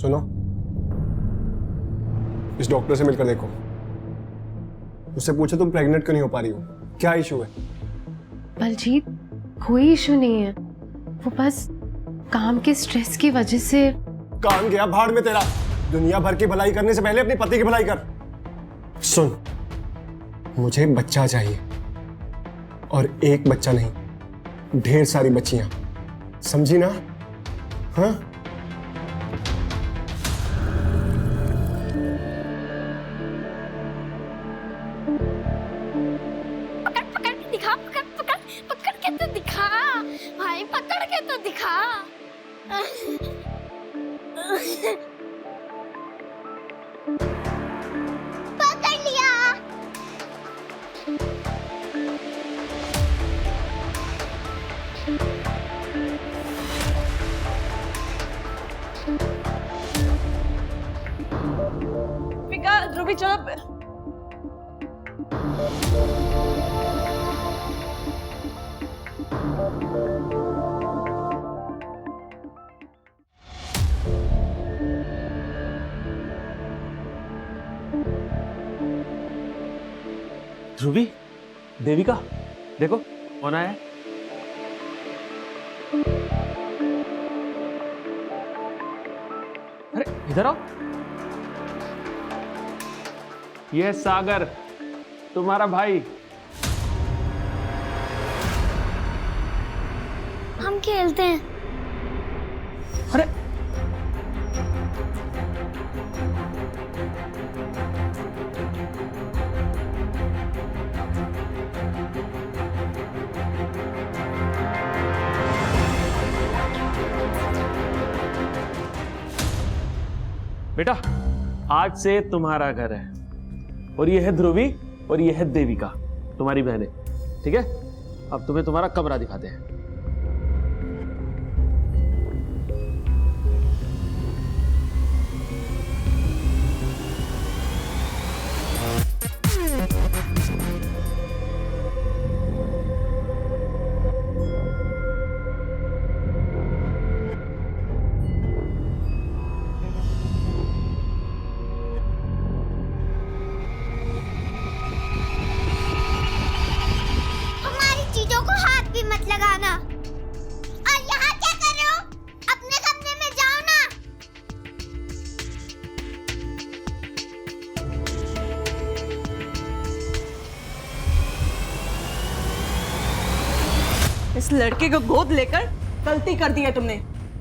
सुनो, इस डॉक्टर से मिलकर देखो, उससे पूछो तुम प्रेग्नेंट क्यों नहीं हो पा रही हो, क्या इशू है? बलजीत, कोई इशू नहीं है, वो बस काम के स्ट्रेस की वजह से। काम गया भाड़ में तेरा। दुनिया भर की भलाई करने से पहले अपने पति की भलाई कर। सुन, मुझे बच्चा चाहिए, और एक बच्चा नहीं, ढेर सारी बच्चियां, समझी ना? हाँ? पकड़ के दिखा, पकड़ के तो दिखा भाई, पकड़ के तो दिखा। पकड़ लिया। ध्रुवी चलो। ध्रुवी, देविका, देखो कौन आया है? अरे इधर आओ। ये है सागर, तुम्हारा भाई। हम खेलते हैं। अरे बेटा, आज से तुम्हारा घर है, और ये है ध्रुवी, और ये है देविका, तुम्हारी बहनें। ठीक है, अब तुम्हें तुम्हारा कमरा दिखाते हैं। हमारी चीजों को हाथ भी मत लगाना। और यहाँ क्या कर रहे हो? अपने कमरे में जाओ ना। इस लड़के को गोद लेकर गलती कर दी है तुमने।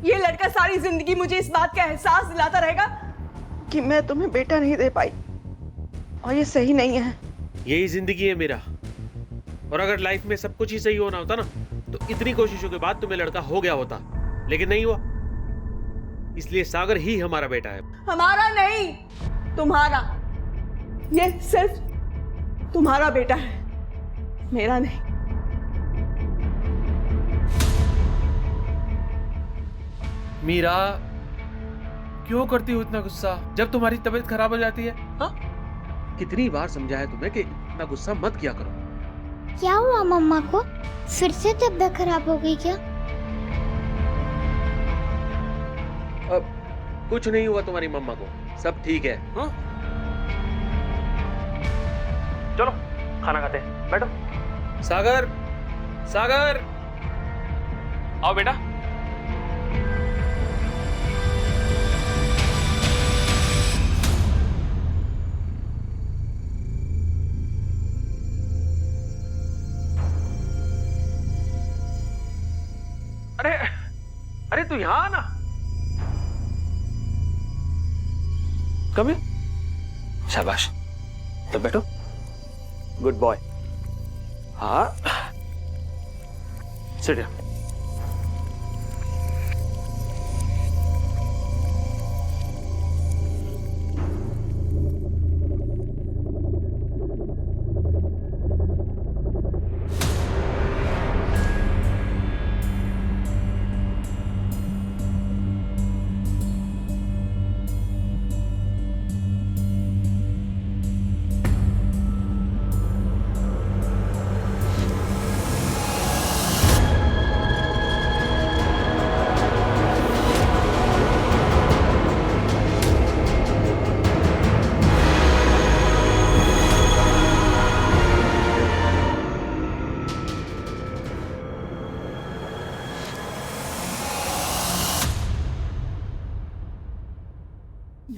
ये लड़का सारी जिंदगी मुझे इस बात का एहसास दिलाता रहेगा कि मैं तुम्हें बेटा नहीं दे पाई, और ये सही नहीं है। यही जिंदगी है मेरा, और अगर लाइफ में सब कुछ ही सही होना होता ना, तो इतनी कोशिशों के बाद तुम्हें लड़का हो गया होता, लेकिन नहीं हुआ। इसलिए सागर ही हमारा बेटा है। हमारा नहीं, तुम्हारा। ये सिर्फ तुम्हारा बेटा है, मेरा नहीं। मीरा, क्यों करती हो इतना गुस्सा जब तुम्हारी तबीयत खराब हो जाती है? हाँ? कितनी बार समझाया तुम्हें कि इतना गुस्सा मत किया करो। क्या हुआ मम्मा को? फिर से तबीयत खराब हो गई क्या? अब कुछ नहीं हुआ तुम्हारी मम्मा को, सब ठीक है। हाँ? चलो खाना खाते हैं, बैठो। सागर, सागर, आओ बेटा। अरे अरे तू यहां आना। Come here. शाबाश, तो बैठो। Good boy. हाँ, सिट हियर।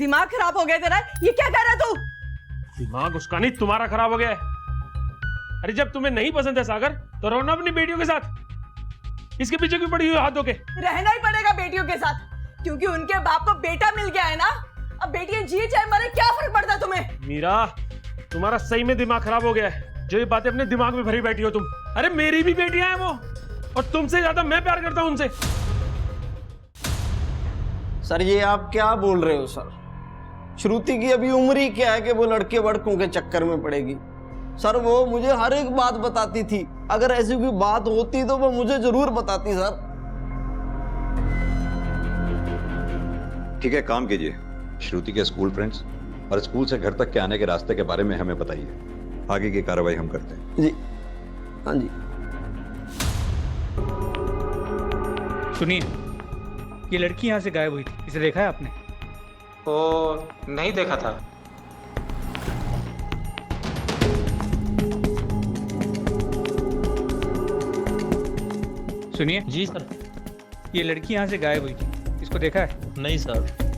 दिमाग खराब हो गया तेरा? ये क्या कर रहा तू? दिमाग उसका नहीं तुम्हारा खराब हो गया है। अरे जब तुम्हें नहीं पसंद है सागर तो रहो ना अपनी बेटियों के साथ। इसके पीछे क्यों पड़ी हुई हाथ धो के? रहना ही पड़ेगा बेटियों के साथ, क्योंकि उनके बाप को बेटा मिल गया है ना। अब बेटियां जिए चाहे मरे, क्या फर्क पड़ता तुम्हें? मीरा, तुम्हारा सही में दिमाग खराब हो गया है जो ये बातें अपने दिमाग में भरी बैठी हो तुम। अरे मेरी भी बेटियां हैं वो, और तुमसे ज्यादा मैं प्यार करता हूं उनसे। सर ये आप क्या बोल रहे हो सर? श्रुति की अभी उम्र ही क्या है कि वो लड़के वड़कों के चक्कर में पड़ेगी? सर वो मुझे हर एक बात बताती थी, अगर ऐसी कोई बात होती तो वो मुझे जरूर बताती सर। ठीक है, काम कीजिए, श्रुति के स्कूल फ्रेंड्स और स्कूल से घर तक के आने के रास्ते के बारे में हमें बताइए। आगे की कार्रवाई हम करते हैं। जी हाँ जी। सुनिए, ये लड़की यहाँ से गायब हुई थी, इसे देखा है आपने? ओ नहीं देखा था। सुनिए जी सर। ये लड़की यहाँ से गायब हुई थी, इसको देखा है? नहीं सर।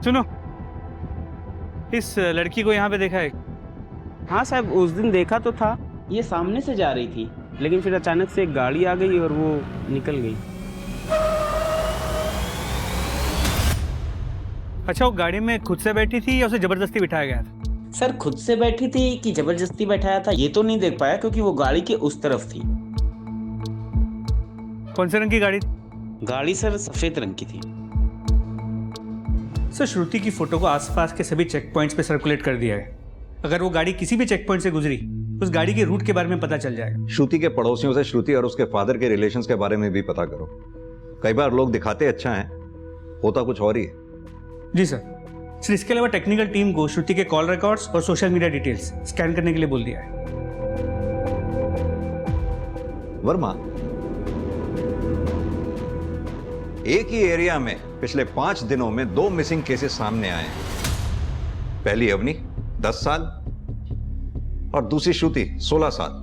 सुनो, इस लड़की को यहाँ पे देखा है? हाँ साहब, उस दिन देखा तो था, ये सामने से जा रही थी, लेकिन फिर अचानक से एक गाड़ी आ गई और वो निकल गई। अच्छा, वो गाड़ी में खुद से बैठी थी या उसे जबरदस्ती बिठाया गया था? सर खुद से बैठी थी कि जबरदस्ती बैठाया था ये तो नहीं देख पाया, क्योंकि वो गाड़ी के उस तरफ थी। कौन से रंग की गाड़ी थी? गाड़ी सर सफेद रंग की थी। सर, श्रुति की फोटो को आसपास के सभी चेक पॉइंट्स पे सर्कुलेट कर दिया है। अगर वो गाड़ी किसी भी चेक पॉइंट से गुजरी, उस गाड़ी के रूट के बारे में पता चल जाएगा। श्रुति के पड़ोसियों से श्रुति और उसके फादर के रिलेशंस के बारे में भी पता करो। कई बार लोग दिखाते अच्छा हैं, होता कुछ और ही है। जी सर। सर, इसके अलावा टेक्निकल टीम को श्रुति के कॉल रिकॉर्ड्स और सोशल मीडिया डिटेल्स स्कैन करने के लिए बोल दिया है। वर्मा, एक ही एरिया में पिछले 5 दिनों में 2 मिसिंग केसेस सामने आए हैं। पहली अवनी 10 साल और दूसरी श्रुति 16 साल।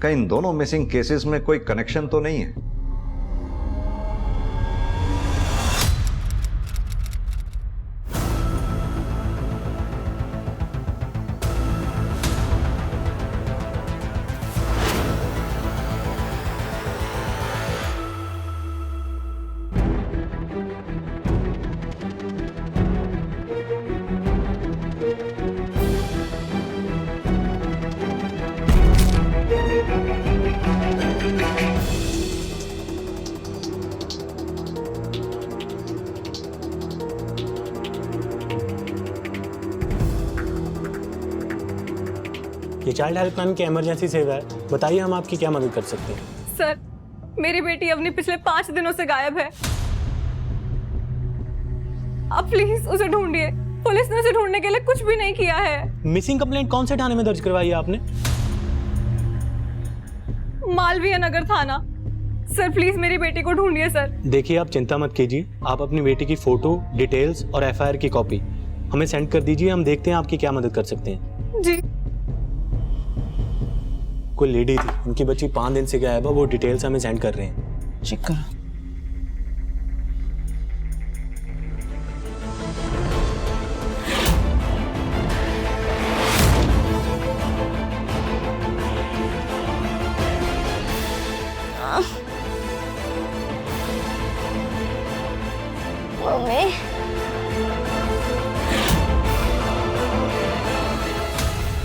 क्या इन दोनों मिसिंग केसेस में कोई कनेक्शन तो नहीं है? ये चाइल्ड हेल्पलाइन की इमरजेंसी सेवा है, बताइए हम आपकी क्या मदद कर सकते हैं? सर, मेरी बेटी अवनी पिछले 5 दिनों से गायब है। आप प्लीज उसे ढूंढिए। पुलिस ने उसे ढूंढने के लिए कुछ भी नहीं किया है। मिसिंग कंप्लेंट कौन से थाने में दर्ज करवाई है आपने? मालवीय नगर थाना। सर प्लीज मेरी बेटी को ढूंढिए सर। देखिए, आप चिंता मत कीजिए, आप अपनी बेटी की फोटो, डिटेल्स और एफआईआर की कॉपी हमें सेंड कर दीजिए। हम देखते हैं आपकी क्या मदद कर सकते हैं। जी। कोई लेडी थी, उनकी बच्ची 5 दिन से गायब है, वो डिटेल्स हमें सेंड कर रहे हैं। चेक करो। मम्मी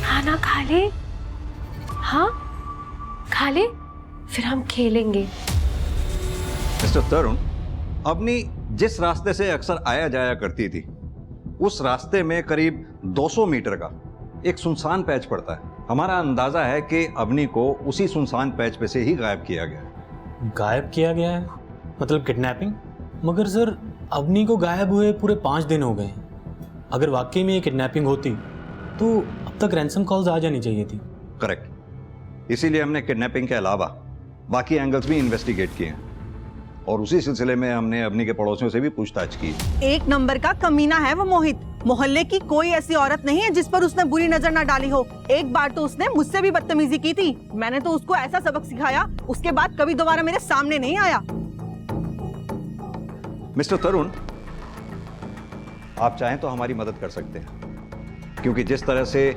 खाना खा ले। हाँ खा ले, फिर हम खेलेंगे। मिस्टर तरुण, अपनी जिस रास्ते से अक्सर आया जाया करती थी, उस रास्ते में करीब 200 मीटर का एक सुनसान पैच पड़ता है। हमारा अंदाजा है कि अवनी को उसी सुनसान पैच पे से ही गायब किया गया। गायब किया गया है मतलब किडनैपिंग? मगर सर, अवनी को गायब हुए पूरे 5 दिन हो गए। अगर वाकई में ये किडनैपिंग होती तो अब तक रैंसम कॉल्स आ जानी चाहिए थी। करेक्ट, इसीलिए हमने किडनैपिंग के अलावा बाकी एंगल्स भी इन्वेस्टिगेट किए हैं और उसी सिलसिले में हमने अवनी के पड़ोसियों से भी पूछताछ की। एक नंबर का कमीना है वो मोहित। मोहल्ले की कोई ऐसी औरत नहीं है जिस पर उसने बुरी नजर ना डाली हो। एक बार तो उसने मुझसे भी बदतमीजी की थी। मैंने तो उसको ऐसा सबक सिखाया, उसके बाद कभी दोबारा मेरे सामने नहीं आया। मिस्टर तरुण, आप चाहें तो हमारी मदद कर सकते हैं, क्योंकि जिस तरह से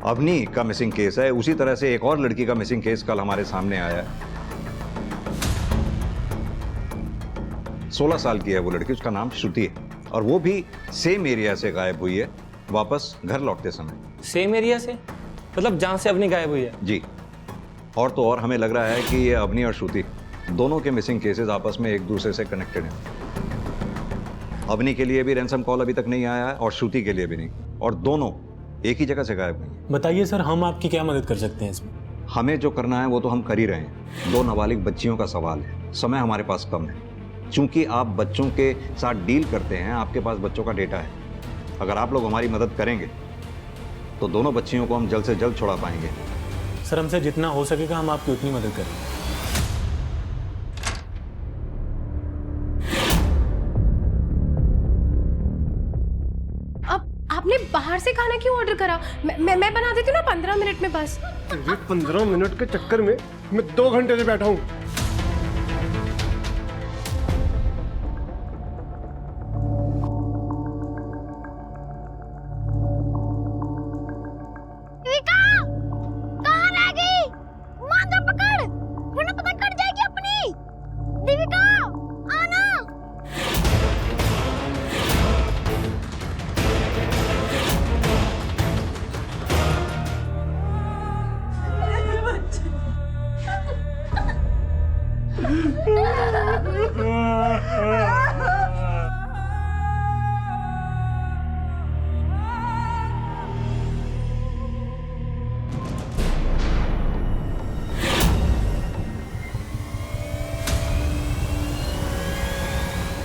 अवनी का मिसिंग केस है उसी तरह से एक और लड़की का मिसिंग केस कल हमारे सामने आया है। 16 साल की है वो लड़की, उसका नाम श्रुति है और वो भी सेम एरिया से गायब हुई है वापस घर लौटते समय। सेम एरिया से? मतलब जहां से अवनी गायब हुई है? जी। और तो और हमें लग रहा है कि ये अवनी और श्रुति दोनों के मिसिंग केसेस आपस में एक दूसरे से कनेक्टेड हैं। अवनी के लिए भी रैंसम कॉल अभी तक नहीं आया है और श्रुति के लिए भी नहीं, और दोनों एक ही जगह से गायब हुई हैं। बताइए सर, हम आपकी क्या मदद कर सकते हैं इसमें? हमें जो करना है वो तो हम कर ही रहे हैं। 2 नाबालिग बच्चियों का सवाल है, समय हमारे पास कम है। चूंकि आप बच्चों के साथ डील करते हैं, आपके पास बच्चों का डेटा है। अगर आप लोग हमारी मदद करेंगे तो दोनों बच्चियों को हम जल्द से जल्द छुड़ा पाएंगे। सर, हमसे जितना हो सकेगा हम आपकी उतनी मदद करेंगे। अब आपने बाहर से खाना क्यों ऑर्डर करा? मैं बना देती हूँ ना 15 मिनट में बस। ये 15 मिनट के चक्कर में मैं 2 घंटे से बैठा हूँ।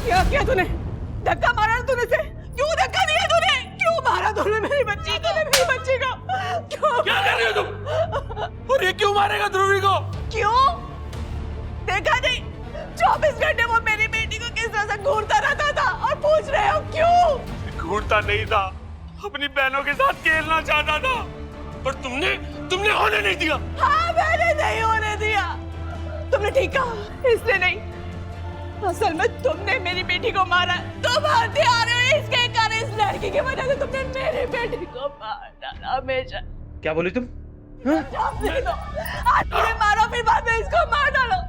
क्या किया तूने? धक्का मारा तूने से? क्यों धक्का दिया तूने? क्यों मारा तूने मेरी बच्ची को? मेरी बच्ची को क्यों? क्या कर रही हो तुम? और ये क्यों मारेगा ध्रुवी को? क्यों? देखा नहीं 24 घंटे वो मेरी बेटी को किस तरह से घूरता रहता था और पूछ रहे हो क्यों? घूरता नहीं था, अपनी बहनों के साथ खेलना चाहता था, पर तुमने होने नहीं दिया। हाँ, मैंने नहीं होने दिया। तुमने ठीक कहा, इसलिए नहीं, असल में तुमने मेरी बेटी को मारा। तुम हथियार हो इसके कारण, इस लड़की की वजह से तुमने मेरी बेटी को मार डाला। हमेशा क्या बोली तुम? आज मुझे मारो, फिर बाद में इसको मार डालो।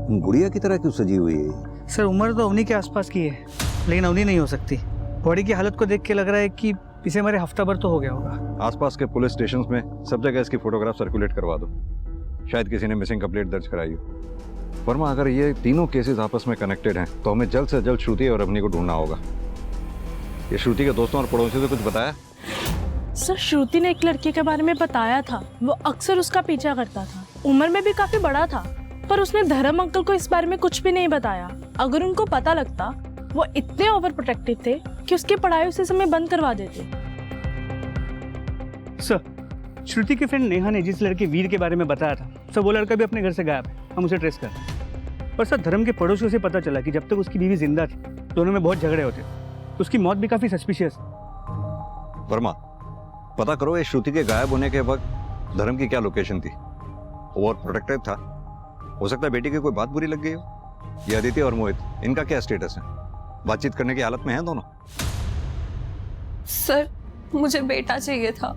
गुड़िया की तरह क्यों सजी हुई है? सर, उम्र तो अवनी के आसपास की है, लेकिन अवनी नहीं हो सकती। बॉडी की हालत को देख के लग रहा है कि इसे हमारे हफ्ता भर तो हो गया होगा। आसपास के पुलिस स्टेशन में सब जगह इसकी फोटोग्राफ सर्कुलेट करवा दो, शायद किसी ने मिसिंग कंप्लेंट दर्ज कराई हो। वर्मा, अगर ये तीनों केसेस आपस में कनेक्टेड हैं तो हमें जल्द से जल्द श्रुति और अवनी को ढूंढना होगा। ये श्रुति के दोस्तों और पड़ोसियों से कुछ बताया? सर, श्रुति ने एक लड़के के बारे में बताया था, वो अक्सर उसका पीछा करता था, उम्र में भी काफी बड़ा था, पर उसने धर्म अंकल को इस बारे में कुछ भी नहीं बताया। अगर उनको पता लगता, वो इतने ओवर प्रोटेक्टिव थे कि उसकी पढ़ाई उसी समय बंद करवा देते। सर, श्रुति के फ्रेंड नेहा ने जिस लड़के वीर के बारे में बताया था, सर वो लड़का भी अपने घर से गायब है। हम उसे ट्रेस कर रहे हैं। पर सर, धर्म के पड़ोसियों से पता चला कि जब तक उसकी बीवी जिंदा थी दोनों में बहुत झगड़े होते, उसकी मौत भी काफी सस्पिशियस है। वर्मा, पता करो ये श्रुति के गायब होने के वक्त धर्म की क्या लोकेशन थी। ओवर प्रोटेक्टिव था, हो सकता है बेटी की कोई बात बुरी लग गई हो। ये अदिति और मोहित, इनका क्या स्टेटस है? बातचीत करने की हालत में हैं दोनों? सर, मुझे बेटा चाहिए था,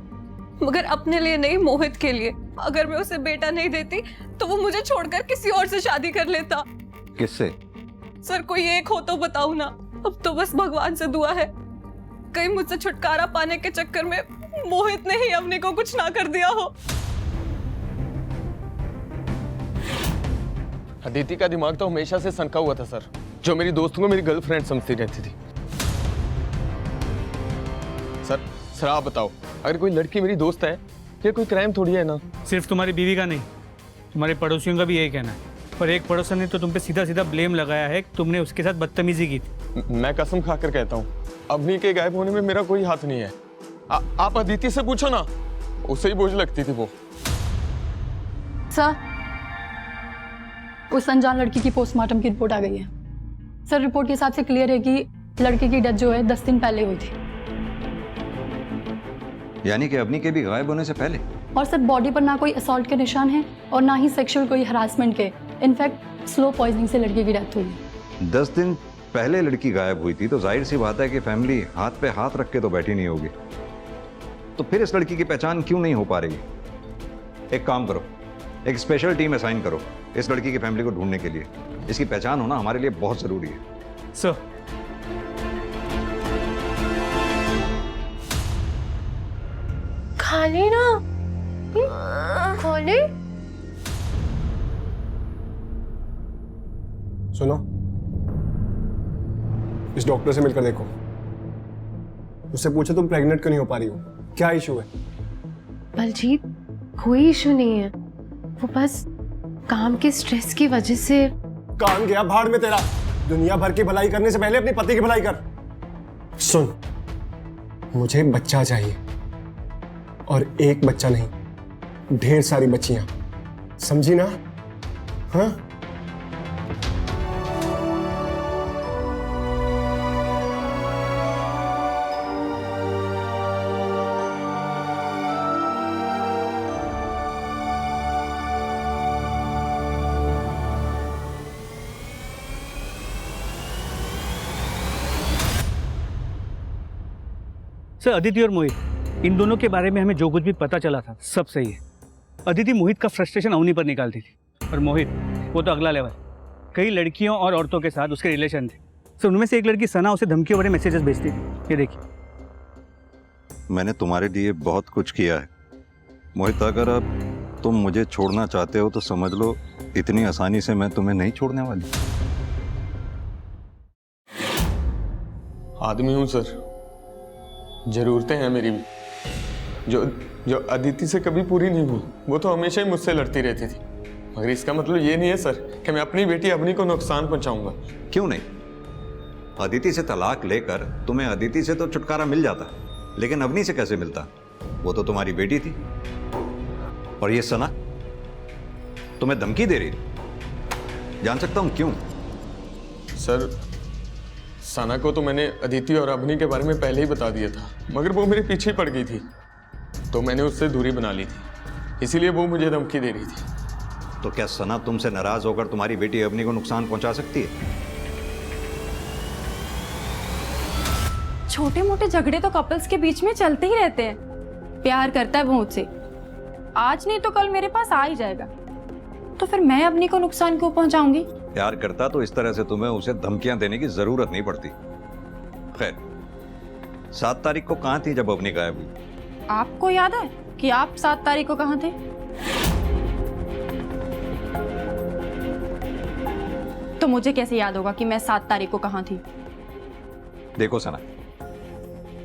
मगर अपने लिए नहीं, मोहित के लिए। अगर मैं उसे बेटा नहीं देती तो वो मुझे छोड़कर किसी और से शादी कर लेता। किससे? सर, कोई एक हो तो बताओ ना। अब तो बस भगवान से दुआ है कहीं मुझसे छुटकारा पाने के चक्कर में मोहित ने ही अवनी को कुछ ना कर दिया हो। अदिति का दिमाग तो हमेशा से सनका हुआ था सर, जो मेरी दोस्त को मेरी गर्लफ्रेंड समझती रहती थी। सर आप बताओ, अगर कोई लड़की मेरी दोस्त है ये कोई क्राइम थोड़ी है ना। सिर्फ तुम्हारी बीवी का नहीं, तुम्हारे पड़ोसियों का भी यही कहना है। पर एक पड़ोसन ने तो तुम पे सीधा सीधा ब्लेम लगाया है कि तुमने उसके साथ बदतमीजी की थी। मैं कसम खाकर कहता हूँ, अवनी के गायब होने में मेरा कोई हाथ नहीं है। आप अदिति से पूछो ना, उसे ही बोझ लगती थी वो। सर, उस अनजान लड़की की पोस्टमार्टम की रिपोर्ट आ गई है। सर, रिपोर्ट के हिसाब से क्लियर है कि लड़की की डेथ जो है 10 दिन पहले हुई थी। यानी कि अवनी के भी गायब होने से पहले? और सर, बॉडी पर ना कोई असॉल्ट के निशान है और ना ही सेक्सुअल कोई हरासमेंट के। इनफैक्ट स्लो पॉइजनिंग से लड़की की डेथ हुई। 10 दिन पहले लड़की गायब हुई थी तो जाहिर सी बात है कि फैमिली हाथ पे हाथ रख के तो बैठी नहीं होगी। तो फिर इस लड़की की पहचान क्यों नहीं हो पा रही? एक काम करो, एक स्पेशल टीम असाइन करो इस लड़की की फैमिली को ढूंढने के लिए। इसकी पहचान होना हमारे लिए बहुत जरूरी है। सर, खाली ना खोले। सुनो, इस डॉक्टर से मिलकर देखो, उससे पूछो तुम प्रेग्नेंट क्यों नहीं हो पा रही हो, क्या इशू है? बलजीत, कोई इशू नहीं है, वो बस काम के स्ट्रेस की वजह से। काम गया भाड़ में तेरा। दुनिया भर की भलाई करने से पहले अपनी पति की भलाई कर। सुन, मुझे बच्चा चाहिए, और एक बच्चा नहीं, ढेर सारी बच्चियां, समझी ना? हाँ? सर, अदिति और मोहित, इन दोनों के बारे में हमें जो कुछ भी पता चला था सब सही है। अदिति मोहित का फ्रस्ट्रेशन अवनी पर निकालती थी, और मोहित वो तो अगला लेवल। कई लड़कियों और औरतों के साथ उसके रिलेशन थे। सर, उनमें से एक लड़की सना उसे धमकियों भरे मैसेजेस भेजती थी। ये देखिए। मैंने तुम्हारे लिए बहुत कुछ किया है मोहित। अगर अब तुम मुझे छोड़ना चाहते हो तो समझ लो इतनी आसानी से मैं तुम्हें नहीं छोड़ने वाली। आदमी हूं सर, जरूरतें हैं मेरी भी, जो अदिति से कभी पूरी नहीं हुई। वो तो हमेशा ही मुझसे लड़ती रहती थी, मगर इसका मतलब ये नहीं है सर कि मैं अपनी बेटी अवनी को नुकसान पहुंचाऊंगा। क्यों नहीं? अदिति से तलाक लेकर तुम्हें अदिति से तो छुटकारा मिल जाता, लेकिन अवनी से कैसे मिलता? वो तो तुम्हारी बेटी थी। और ये सना तुम्हें धमकी दे रही, जान सकता हूं क्यों? सर, सना को तो मैंने अदिति और अवनी के बारे में पहले ही बता दिया था, मगर वो मेरे पीछे पड़ गई थी, तो मैंने उससे दूरी बना ली थी, इसीलिए वो मुझे धमकी दे रही थी। तो क्या सना तुमसे नाराज होकर तुम्हारी बेटी अवनी को नुकसान पहुंचा सकती है? छोटे मोटे झगड़े तो कपल्स के बीच में चलते ही रहते हैं। प्यार करता है वो मुझसे, आज नहीं तो कल मेरे पास आ ही जाएगा, तो फिर मैं अवनी को नुकसान क्यों पहुंचाऊंगी? प्यार करता तो इस तरह से तुम्हें उसे धमकियां देने की जरूरत नहीं पड़ती। खैर, 7 तारीख को कहां थी जब अवनी गायब हुई? आपको याद है कि आप 7 तारीख को कहां थे? तो मुझे कैसे याद होगा कि मैं 7 तारीख को कहां थी? देखो सना,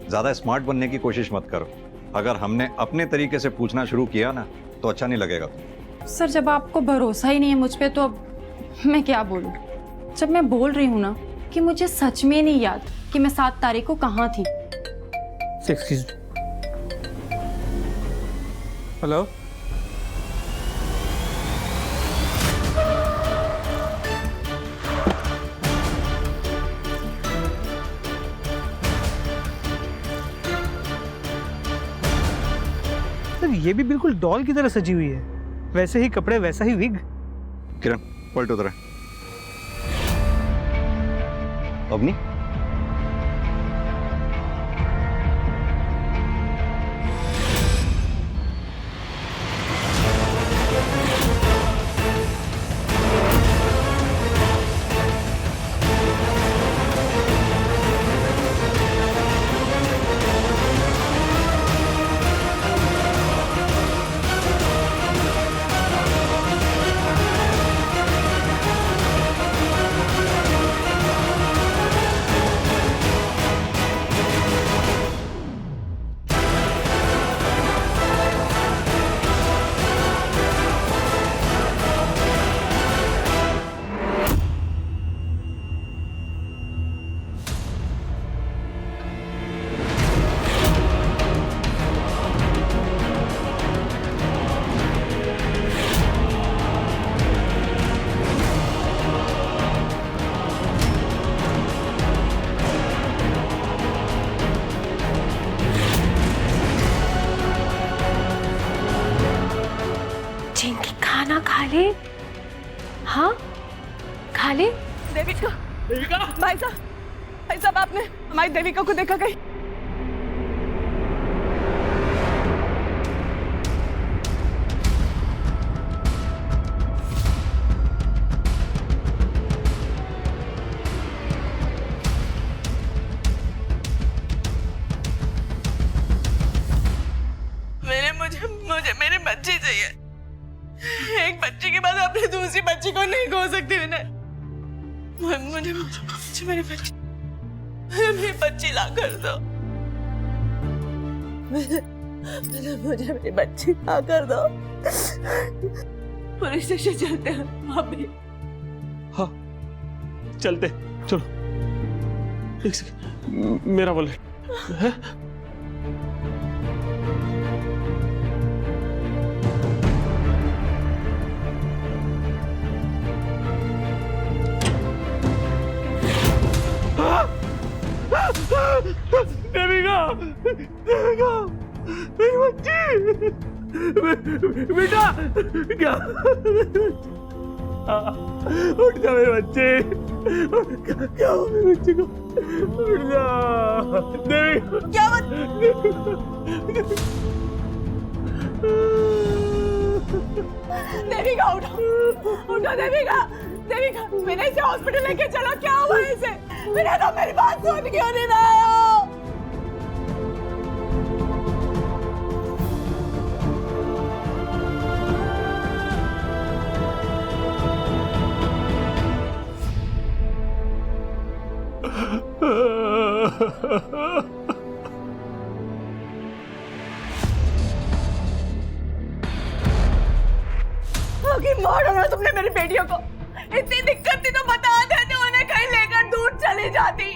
ज्यादा स्मार्ट बनने की कोशिश मत करो। अगर हमने अपने तरीके से पूछना शुरू किया ना तो अच्छा नहीं लगेगा। सर, जब आपको भरोसा ही नहीं है मुझ पे तो अब मैं क्या बोलूं? जब मैं बोल रही हूं ना कि मुझे सच में नहीं याद कि मैं 7 तारीख को कहां थी। एक्सक्यूज। हेलो, सर, ये भी बिल्कुल डॉल की तरह सजी हुई है, वैसे ही कपड़े, वैसा ही विग। किरण, पलट उधर। अवनी, अरे हाँ, खालिद। देविका, देविका, भाई साहब आपने हमारी देविका को देखा कहीं? मुझे मेरी बच्ची चाहिए। एक बच्ची के बाद अपनी दूसरी बच्ची को नहीं खो सकती मैंने। मुझे मेरी बच्ची ला कर दो। मुझे मेरी बच्ची ला कर दो। पुलिस स्टेशन चलते हैं वहां पे। हाँ चलते, चलो। एक सेकंड, मेरा वॉलेट है? देविका, देविका, मेरी बच्ची, बेटा, क्या? उठ जा मेरे बच्चे, क्या हुआ मेरे बच्चे को? उठ जा, देविका, क्या देविका, उठो देविका, देविका, मैंने इसे हॉस्पिटल लेके चलो। क्या हुआ इसे? मैंने तो मेरी बात सुन क्यों नहीं रहा हो? मार डाला तुमने मेरी बेटियों को। इतनी दिक्कत थी तो बता देते, उन्हें कहीं लेकर दूर चली जाती।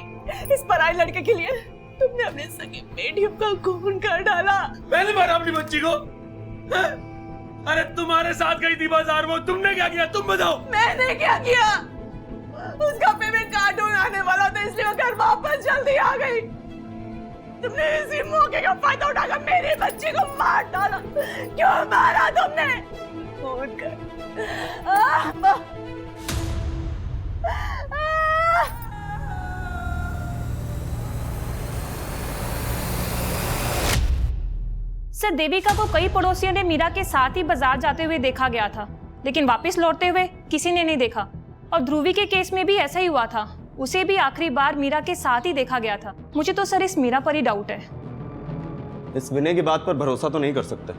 इस पराई लड़के के लिए तुमने अपनी सगी बेटियों का खून कर डाला। मैंने मारा अपनी बच्ची को? अरे तुम्हारे साथ गई थी बाजार, वो तुमने क्या किया? तुम बताओ। मैंने क्या किया? उसका पेमेंट कार्टून आने वाला था, इसलिए वो घर वापस जल्दी आ गई। तुमने इसी मौके का फायदा उठाकर मेरी बच्ची को मार डाला। क्यों मारा तुमने? फोन कर। सर, देविका को कई पड़ोसियों ने मीरा के साथ ही बाजार जाते हुए देखा गया था, लेकिन वापस लौटते हुए किसी ने नहीं देखा। और ध्रुवी के केस में भी ऐसा ही हुआ था, उसे भी आखिरी बार मीरा के साथ ही देखा गया था। मुझे तो सर इस मीरा पर ही डाउट है। इस विनय की बात पर भरोसा तो नहीं कर सकते।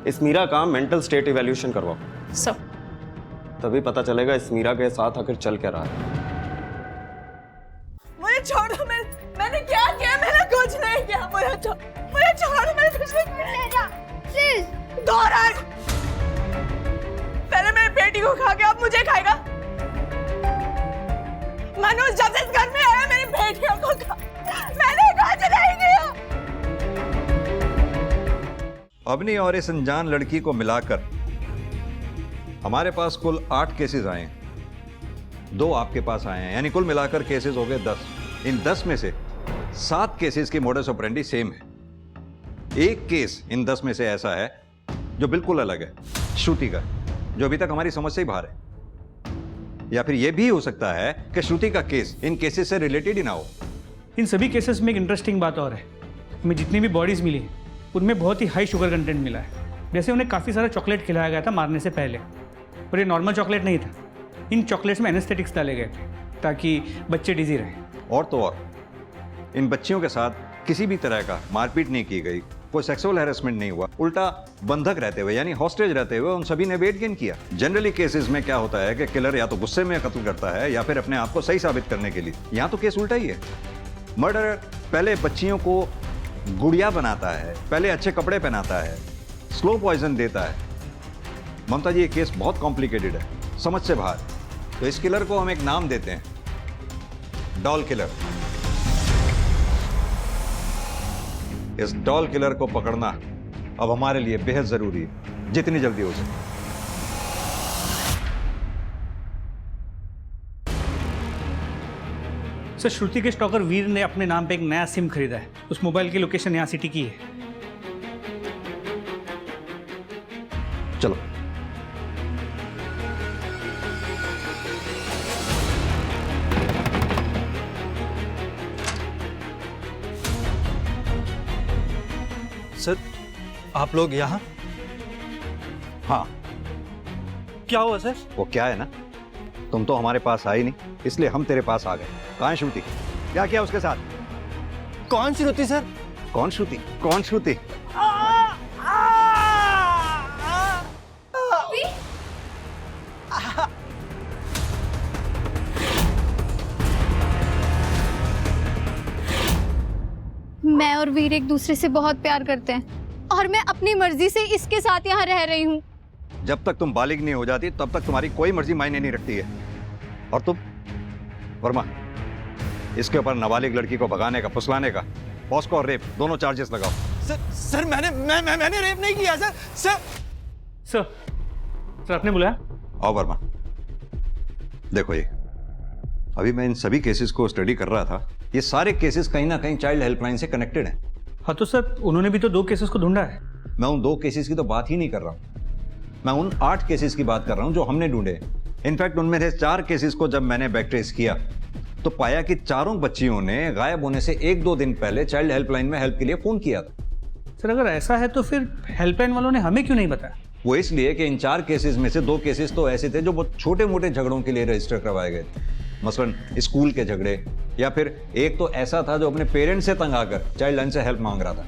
इस मीरा का मेंटल स्टेट इवैल्यूएशन करवाओ सर, तभी पता चलेगा इस मीरा के साथ आखिर चल क्या रहा है। मुझे छोड़ो, मैंने क्या किया? मैंने कुछ नहीं किया। मुझे छोड़ो, मैंने कुछ नहीं किया। प्लीज दौड़ान। पहले मेरी बेटी को खा के अब मुझे खाएगा। मनोज जब से इस घर में आया मेरी बेटियों को खा। मैंने कुछ नहीं किया। अवनी और इस अनजान लड़की को मिलाकर हमारे पास कुल 8 केसेस आए हैं। 2 आपके पास आए हैं, यानी कुल मिलाकर केसेस हो गए 10। इन 10 में से 7 केसेस की मोडस ऑपरेंडी सेम है। एक केस इन 10 में से ऐसा है जो बिल्कुल अलग है, श्रुति का, जो अभी तक हमारी समझ से ही बाहर है। या फिर यह भी हो सकता है कि श्रुति का केस इन केसेस से रिलेटेड ही ना हो। इन सभी केसेस में एक इंटरेस्टिंग बात और है, हमें जितनी भी बॉडीज मिली हैं उनमें बहुत ही हाई शुगर कंटेंट मिला है। जैसे उन्हें काफ़ी सारा चॉकलेट खिलाया गया था मारने से पहले, पर ये नॉर्मल चॉकलेट नहीं था। इन चॉकलेट्स में एनेस्थेटिक्स डाले गए थे ताकि बच्चे डिजी रहें। और तो और इन बच्चियों के साथ किसी भी तरह का मारपीट नहीं की गई, कोई सेक्सुअल हैरेसमेंट नहीं हुआ, उल्टा बंधक रहते हुए यानी हॉस्टेज रहते हुए उन सभी ने वेट गेन किया। जनरली केसेस में क्या होता है कि किलर या तो गुस्से में कत्ल करता है या फिर अपने आप को सही साबित करने के लिए। यहाँ तो केस उल्टा ही है। मर्डर पहले बच्चियों को गुड़िया बनाता है, पहले अच्छे कपड़े पहनाता है, स्लो पॉइजन देता है। ममता जी, ये केस बहुत कॉम्प्लिकेटेड है, समझ से बाहर। तो इस किलर को हम एक नाम देते हैं, डॉल किलर। इस डॉल किलर को पकड़ना अब हमारे लिए बेहद जरूरी है, जितनी जल्दी हो सके। सर, श्रुति के स्टॉकर वीर ने अपने नाम पे एक नया सिम खरीदा है। उस मोबाइल की लोकेशन यहाँ सिटी की है। चलो सर आप लोग यहाँ? हाँ। क्या हुआ सर? वो क्या है ना, तुम तो हमारे पास आई नहीं, इसलिए हम तेरे पास आ गए। कहाँ है श्रुति? क्या किया उसके साथ? कौन सी श्रुति सर? कौन श्रुति? कौन श्रुति? मैं और वीर एक दूसरे से बहुत प्यार करते हैं और मैं अपनी मर्जी से इसके साथ यहाँ रह रही हूँ। जब तक तुम बालिग नहीं हो जाती तब तक तुम्हारी कोई मर्जी मायने नहीं रखती है। और तुम वर्मा, इसके ऊपर नाबालिग लड़की को भगाने का, फुसलाने का, पॉस्को और रेप दोनों चार्जेस लगाओ। सर मैंने रेप नहीं किया सर। सर आपने बुलाया? आओ वर्मा, देखो ये अभी मैं इन सभी केसेस को स्टडी कर रहा था। ये सारे केसेस कहीं ना कहीं चाइल्ड हेल्पलाइन से कनेक्टेड हैं। हाँ तो सर उन्होंने भी तो 2 केसेस को ढूंढा है। मैं उन 2 केसेस की तो बात ही नहीं कर रहा हूँ, मैं उन 8 केसेस की बात कर रहा हूँ जो हमने ढूंढे। इनफैक्ट उनमें से 4 केसेस को जब मैंने बैकट्रेस किया तो पाया कि चारों बच्चियों ने गायब होने से 1-2 दिन पहले चाइल्ड हेल्पलाइन में हेल्प के लिए फोन किया था। सर अगर ऐसा है तो फिर हेल्पलाइन वालों ने हमें क्यों नहीं बताया? वो इसलिए कि इन 4 केसेस में से 2 केसेस तो ऐसे थे जो बहुत छोटे मोटे झगड़ों के लिए रजिस्टर करवाए गए थे, मसलन स्कूल के झगड़े, या फिर एक तो ऐसा था जो अपने पेरेंट्स से तंग आकर चाइल्ड लाइन से हेल्प मांग रहा था।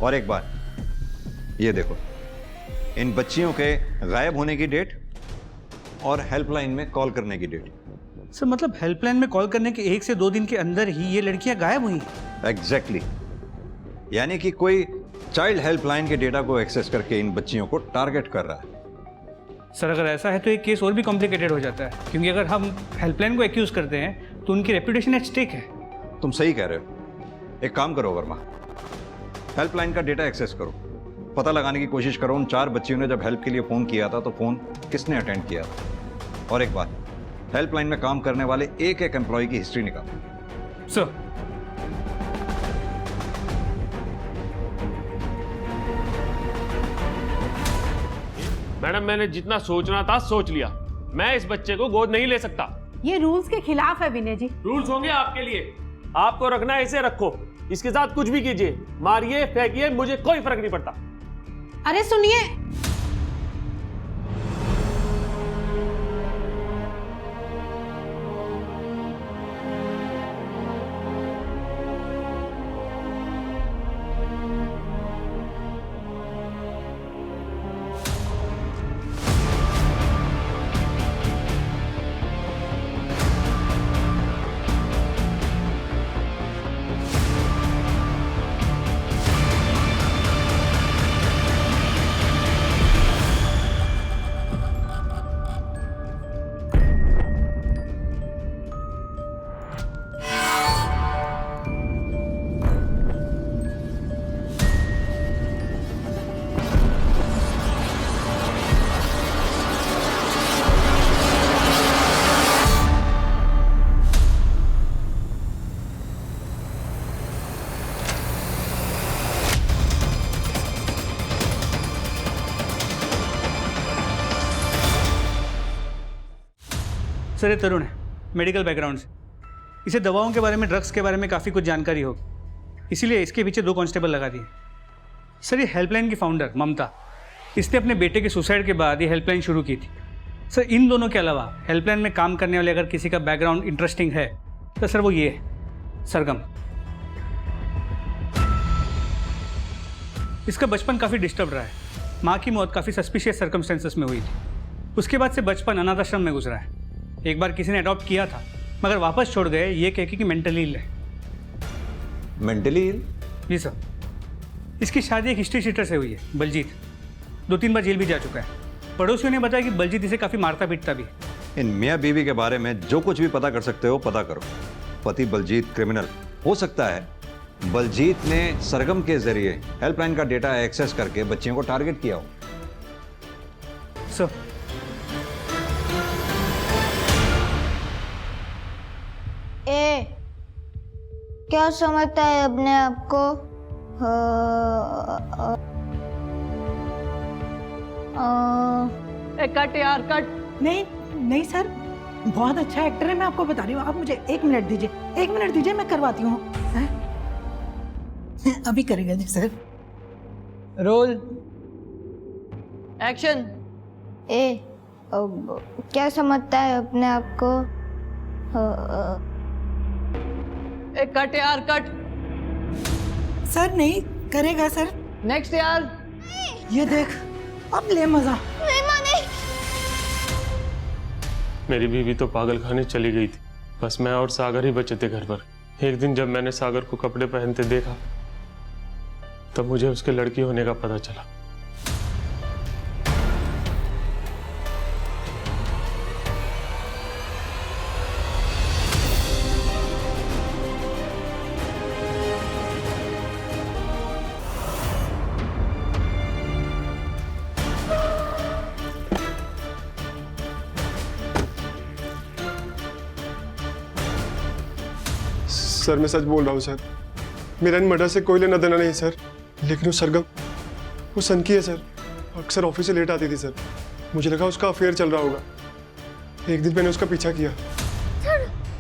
और एक बात ये देखो, इन बच्चियों के गायब होने की डेट और हेल्पलाइन में कॉल करने की डेट। सर मतलब हेल्पलाइन में कॉल करने के 1 से 2 दिन के अंदर ही ये लड़कियां गायब हुई? एग्जैक्टली। यानी कि कोई चाइल्ड हेल्पलाइन के डेटा को एक्सेस करके इन बच्चियों को टारगेट कर रहा है। सर अगर ऐसा है तो एक केस और भी कॉम्प्लिकेटेड हो जाता है, क्योंकि अगर हम हेल्पलाइन को एक्यूज करते हैं तो उनकी रेपुटेशन एट स्टेक है। तुम सही कह रहे हो। एक काम करो वर्मा, हेल्पलाइन का डेटा एक्सेस करो, पता लगाने की कोशिश करो उन 4 बच्चियों ने जब हेल्प के लिए फोन किया था तो फोन किसने अटेंड किया था। और एक बात, हेल्पलाइन में काम करने वाले एक एम्प्लॉय की हिस्ट्री निकालो। सर मैडम, मैंने जितना सोचना था सोच लिया। मैं इस बच्चे को गोद नहीं ले सकता। ये रूल्स के खिलाफ है विनय जी। रूल्स होंगे आपके लिए, आपको रखना है इसे रखो, इसके साथ कुछ भी कीजिए, मारिए फेंकिए, मुझे कोई फर्क नहीं पड़ता। अरे सुनिए, सर ये तरुण है, मेडिकल बैकग्राउंड से। इसे दवाओं के बारे में, ड्रग्स के बारे में काफ़ी कुछ जानकारी होगी, इसीलिए इसके पीछे 2 कांस्टेबल लगा दिए। सर ये हेल्पलाइन की फाउंडर ममता, इसने अपने बेटे के सुसाइड के बाद ये हेल्पलाइन शुरू की थी। सर इन दोनों के अलावा हेल्पलाइन में काम करने वाले अगर किसी का बैकग्राउंड इंटरेस्टिंग है तो सर वो ये है, सरगम। इसका बचपन काफ़ी डिस्टर्ब रहा है। माँ की मौत काफ़ी सस्पिशियस सर्कमस्टेंसेस में हुई थी। उसके बाद से बचपन अनाथ आश्रम में गुजरा है। एक बार किसी ने अडॉप्ट किया था मगर वापस छोड़ गए ये कह के कि मेंटली इल है। Mentally ill? जी सर। इसकी शादी एक हिस्ट्री शीटर से हुई है, बलजीत। 2-3 बार जेल भी जा चुका है। पड़ोसियों ने बताया कि बलजीत इसे काफ़ी मारता पीटता भी है। इन मियाँ बीवी के बारे में जो कुछ भी पता कर सकते हो पता करो। पति बलजीत क्रिमिनल हो सकता है, बलजीत ने सरगम के जरिए हेल्पलाइन का डेटा एक्सेस करके बच्चियों को टारगेट किया हो। सर क्या समझता है अपने आप को? कट यार कट। नहीं नहीं सर, बहुत अच्छा एक्टर है, मैं आपको बता रही हूँ। आप मुझे 1 मिनट दीजिए, 1 मिनट दीजिए, मैं करवाती हूँ। अभी करेगा जी सर। Roll action. क्या समझता है अपने आप को? एक कट यार, कट। सर नहीं करेगा सर। नेक्स्ट यार। ये देख, अब ले मजा। नहीं माने। मेरी बीवी तो पागल खाने चली गई थी, बस मैं और सागर ही बचे थे घर पर। एक दिन जब मैंने सागर को कपड़े पहनते देखा तब मुझे उसके लड़की होने का पता चला। सर मैं सच बोल रहा हूँ सर, मेरा इन मर्डर से कोई लेना देना नहीं सर। लेकिन वो सरगम, वो सनकी है सर, अक्सर ऑफिस से लेट आती थी सर। मुझे लगा उसका अफेयर चल रहा होगा। एक दिन मैंने उसका पीछा किया।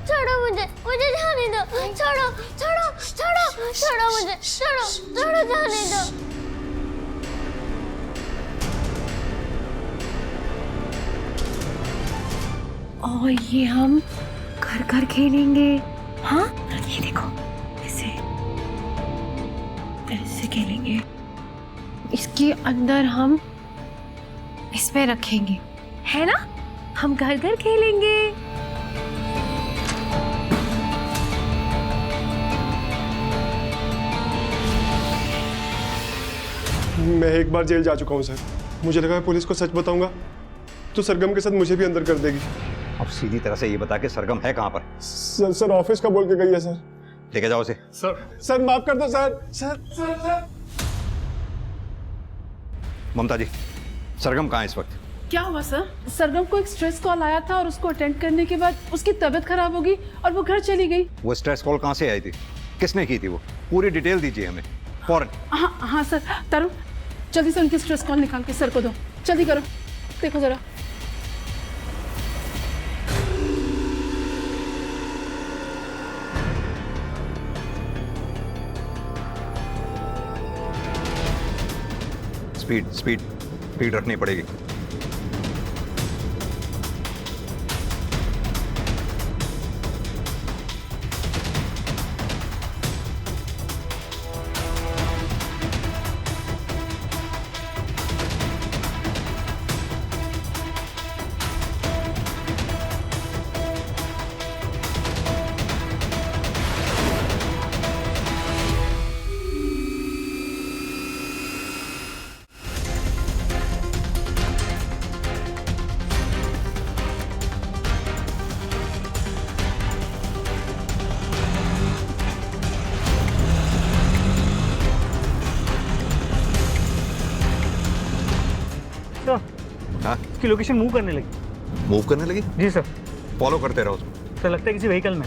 छोड़ो मुझे जाने दो। छोड़ो छोड़ो छोड़ो छोड़ो मुझे, छोड़ो जाने दो। और ये हम घर घर खेलेंगे। हाँ ये देखो, ऐसे ऐसे खेलेंगे। इसके अंदर हम इसमें रखेंगे, है ना? हम घर घर खेलेंगे। मैं एक बार जेल जा चुका हूँ सर। मुझे लगा पुलिस को सच बताऊंगा तो सरगम के साथ मुझे भी अंदर कर देगी। अब सीधी तरह से ये बता के सरगम है कहाँ पर? सर ऑफिस का बोल के गई है सर। लेके जाओ उसे। सर माफ कर दो सर। सर ममता जी, सरगम कहाँ है इस वक्त? क्या हुआ सर? सरगम को एक स्ट्रेस कॉल आया था और उसको अटेंड करने के बाद उसकी तबीयत खराब हो गई और वो घर चली गई। वो स्ट्रेस कॉल कहाँ से आई थी? किसने की थी? वो पूरी डिटेल दीजिए हमें फौरन। हाँ सर। तरुण जल्दी से उनकी स्ट्रेस कॉल निकाल के सर को दो, जल्दी करो। देखो जरा। स्पीड रखनी पड़ेगी। हाँ? इसकी लोकेशन मूव करने लगी। मूव करने लगी? जी सर। फॉलो करते रहो उसको। सर लगता है किसी व्हीकल में।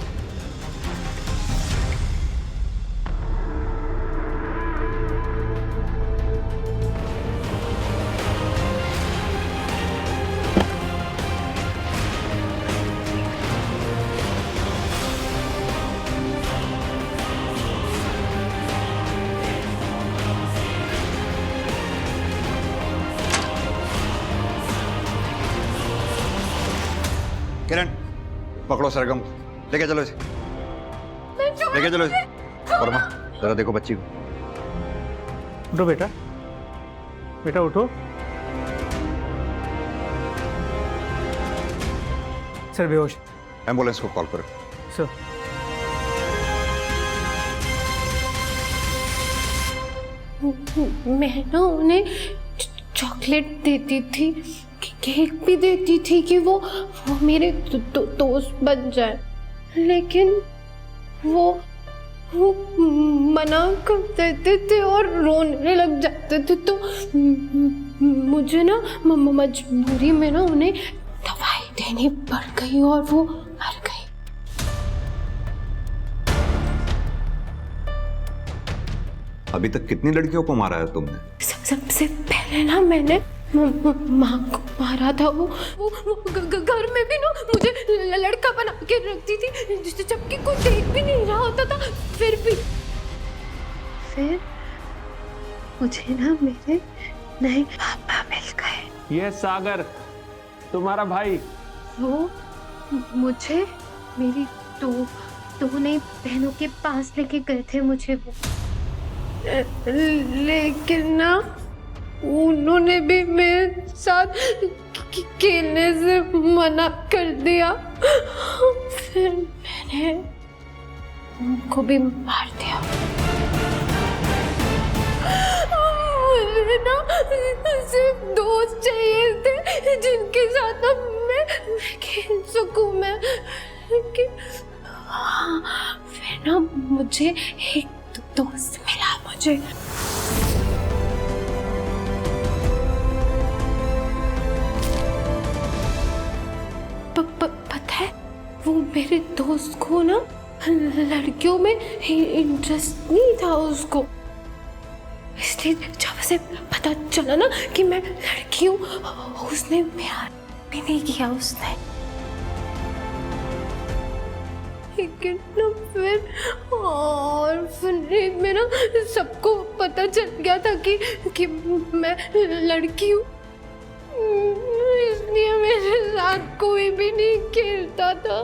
किरण पकड़ो सरगम, लेके चलो इसे, लेके चलो इसे। वर्मा जरा देखो बच्ची को। उठो बेटा, बेटा उठो। सर बेहोश। एम्बुलेंस को कॉल करो। सर मैं ना उन्हें चॉकलेट देती थी, केक भी देती थी कि वो मेरे दोस्त बन जाए, लेकिन वो मना कर देते थे और रोने लग जाते थे। तो मुझे ना मजबूरी में ना उन्हें दवाई देनी पड़ गई और वो मर गई। अभी तक कितनी लड़कियों को मारा है तुमने? सबसे पहले ना मैंने माँ को मारा था। वो घर में भी ना मुझे लड़का बना के रखती थी, जबकि कोई देख भी नहीं रहा होता था। फिर फिर मुझे ना मेरे नए पापा मिल गए। ये सागर तुम्हारा भाई। वो मुझे मेरी दो नई बहनों के पास लेके गए थे मुझे वो, लेकिन ना उन्होंने भी मेरे साथ खेलने से मना कर दिया। फिर मैंने उनको भी मार दिया। मुझे ना सिर्फ दोस्त चाहिए थे जिनके साथ ना मैं खेल सकूं मैं, लेकिन फिर ना मुझे एक दोस्त मिला मुझे। पता है वो मेरे दोस्त को ना लड़कियों में इंटरेस्ट नहीं था उसको, इसलिए जब उसे पता चला ना कि मैं लड़की हूँ उसने प्यार भी नहीं किया उसने। लेकिन ना फिर में ना सबको पता चल गया था कि मैं लड़की हूँ, इसलिए मेरे साथ कोई भी नहीं खेलता था,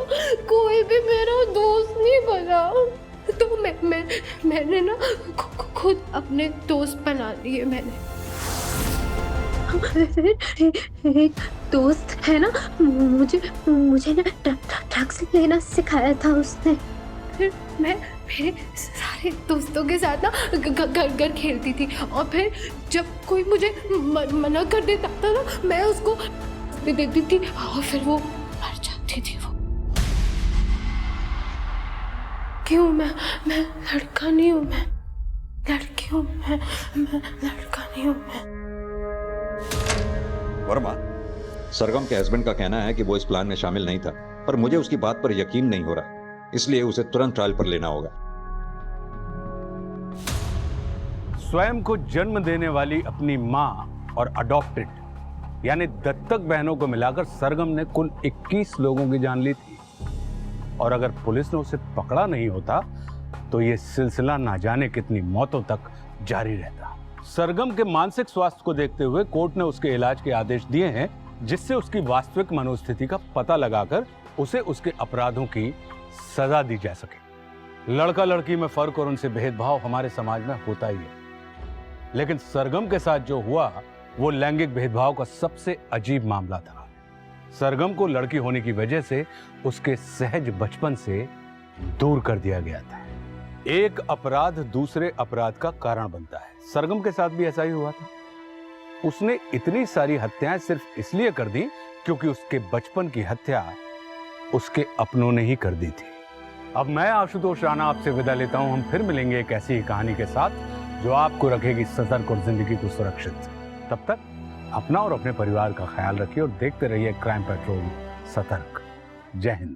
कोई भी मेरा दोस्त नहीं बना। तो मैंने ना खुद अपने दोस्त बना लिए मैंने। एक दोस्त है ना मुझे ना ड्रग्स लेना सिखाया था उसने। फिर मैं मेरे सारे दोस्तों के साथ ना घर खेलती थी, और फिर जब कोई मुझे मना कर देता था ना मैं उसको दे देती थी और फिर वो मर जाती थी। वो क्यों? मैं लड़का नहीं हूँ, मैं लड़की हूँ, मैं लड़का नहीं हूँ मैं। वर्मा, सरगम के हस्बैंड का कहना है कि वो इस प्लान में शामिल नहीं था, पर मुझे उसकी बात पर यकीन नहीं हो रहा, इसलिए उसे तुरंत ट्रायल पर लेना होगा। स्वयं को जन्म देने वाली अपनी मां और अडॉप्टेड यानी दत्तक बहनों को मिलाकर सरगम ने कुल 21 लोगों की जान ली थी, और अगर पुलिस ने उसे पकड़ा नहीं होता तो ये सिलसिला ना जाने कितनी मौतों तक जारी रहता। सरगम के मानसिक स्वास्थ्य को देखते हुए कोर्ट ने उसके इलाज के आदेश दिए हैं, जिससे उसकी वास्तविक मनोस्थिति का पता लगाकर उसे उसके अपराधों की सजा दी जा सके। लड़का लड़की में फर्क और उनसे भेदभाव हमारे समाज में होता ही है, लेकिन सरगम के साथ जो हुआ वो लैंगिक भेदभाव का सबसे अजीब मामला था। सरगम को लड़की होने की वजह से उसके सहज बचपन से दूर कर दिया गया था। एक अपराध दूसरे अपराध का कारण बनता है। सरगम के साथ भी ऐसा ही हुआ था। उसने इतनी सारी हत्याएं सिर्फ इसलिए कर दी क्योंकि उसके बचपन की हत्या उसके अपनों ने ही कर दी थी। अब मैं आशुतोष राणा आपसे विदा लेता हूं। हम फिर मिलेंगे एक ऐसी ही कहानी के साथ जो आपको रखेगी सतर्क और जिंदगी को सुरक्षित। तब तक अपना और अपने परिवार का ख्याल रखिए और देखते रहिए क्राइम पेट्रोल सतर्क। जय हिंद।